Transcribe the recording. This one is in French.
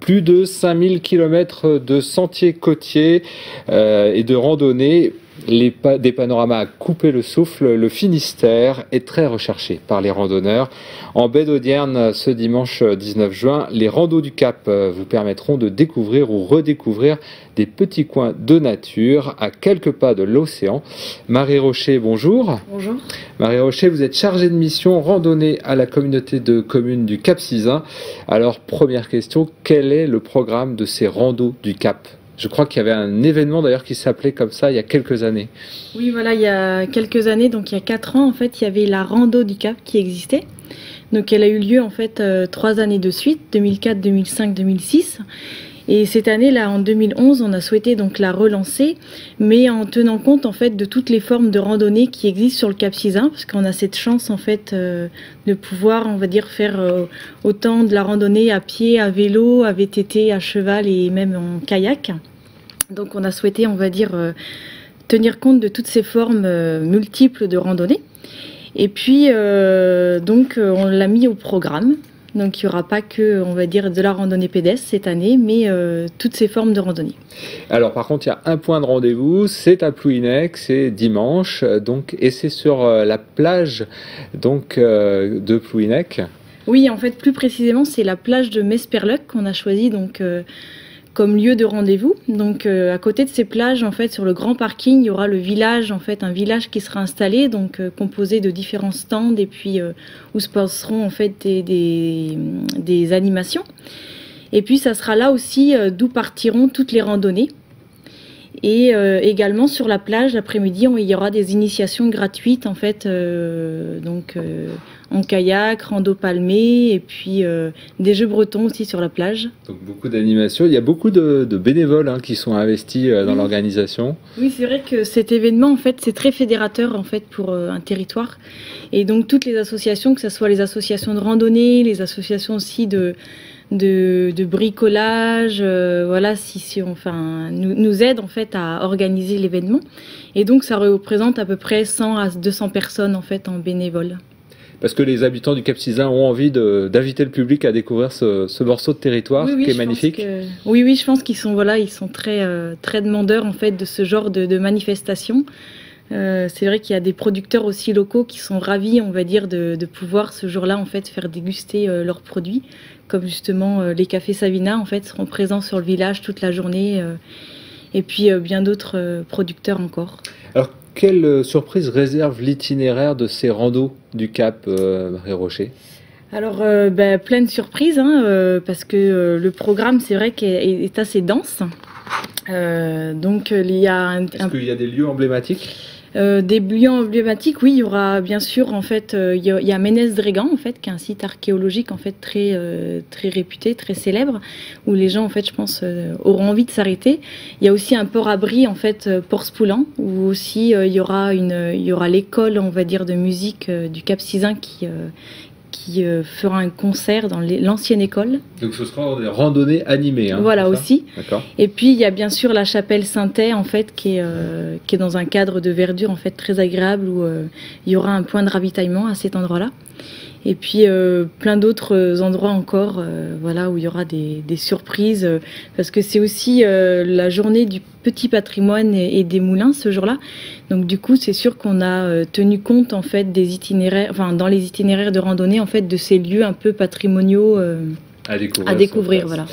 Plus de 5000 km de sentiers côtiers et de randonnées. Des panoramas à couper le souffle, le Finistère est très recherché par les randonneurs. En baie d'Audierne, ce dimanche 19 juin, les randos du Cap vous permettront de découvrir ou redécouvrir des petits coins de nature à quelques pas de l'océan. Marie Rocher, bonjour. Bonjour. Marie Rocher, vous êtes chargée de mission randonnée à la communauté de communes du Cap Sizun. Alors, première question, quel est le programme de ces randos du Cap ? Je crois qu'il y avait un événement d'ailleurs qui s'appelait comme ça il y a quelques années. Oui, voilà, il y a quelques années, donc il y a 4 ans, en fait, il y avait la Rando du Cap qui existait. Donc elle a eu lieu en fait 3 années de suite, 2004, 2005, 2006. Et cette année-là, en 2011, on a souhaité donc la relancer, mais en tenant compte en fait de toutes les formes de randonnée qui existent sur le Cap Sizun, parce qu'on a cette chance en fait de pouvoir, on va dire, faire autant de la randonnée à pied, à vélo, à VTT, à cheval et même en kayak. Donc on a souhaité, on va dire, tenir compte de toutes ces formes multiples de randonnée. Et puis donc on l'a mis au programme. Donc il n'y aura pas que, on va dire, de la randonnée pédestre cette année, mais toutes ces formes de randonnée. Alors par contre, il y a un point de rendez-vous, c'est à Plouhinec, c'est dimanche, donc, et c'est sur la plage donc, de Plouhinec. Oui, en fait, plus précisément, c'est la plage de Mesperleuc qu'on a choisi donc, comme lieu de rendez-vous. Donc à côté de ces plages, en fait, sur le grand parking, il y aura le village, en fait, un village qui sera installé, donc composé de différents stands et puis où se passeront en fait des animations. Et puis ça sera là aussi d'où partiront toutes les randonnées. Et également sur la plage, l'après-midi, il y aura des initiations gratuites en fait, en kayak, rando palmé, et puis des jeux bretons aussi sur la plage. Donc beaucoup d'animations. Il y a beaucoup de bénévoles qui sont investis dans l'organisation. Oui, c'est vrai que cet événement en fait, c'est très fédérateur en fait pour un territoire. Et donc toutes les associations, que ce soit les associations de randonnée, les associations aussi de bricolage, voilà, nous aide en fait à organiser l'événement. Et donc ça représente à peu près 100 à 200 personnes en fait en bénévoles. Parce que les habitants du Cap Sizun ont envie d'inviter le public à découvrir ce morceau de territoire qui est magnifique. Oui, je pense qu'ils sont, voilà, ils sont très, très demandeurs en fait de ce genre de manifestations. C'est vrai qu'il y a des producteurs aussi locaux qui sont ravis, on va dire, de pouvoir ce jour-là en fait faire déguster leurs produits, comme justement les cafés Savina en fait seront présents sur le village toute la journée, et puis bien d'autres producteurs encore. Alors quelle surprise réserve l'itinéraire de ces randos du Cap, Marie Rocher ? Alors plein de surprises, parce que le programme c'est vrai qu'il est assez dense. Donc il y a Est-ce qu'il y a des lieux emblématiques ? Des lieux emblématiques, oui, il y aura bien sûr en fait, il y a Ménez-Drégan en fait, qui est un site archéologique en fait très très réputé, très célèbre, où les gens en fait, je pense, auront envie de s'arrêter. Il y a aussi un port-abri en fait, Port-Spoulan, où aussi il y aura l'école, on va dire, de musique du Cap Sizun qui fera un concert dans l'ancienne école. Donc ce sera des randonnées animées. Voilà aussi. D'accord. Et puis il y a bien sûr la chapelle Saint-Thé en fait qui est dans un cadre de verdure en fait très agréable où il y aura un point de ravitaillement à cet endroit-là. Et puis plein d'autres endroits encore, voilà, où il y aura des surprises, parce que c'est aussi la journée du petit patrimoine et des moulins ce jour-là. Donc du coup, c'est sûr qu'on a tenu compte en fait des itinéraires, enfin dans les itinéraires de randonnée en fait de ces lieux un peu patrimoniaux à découvrir, voilà.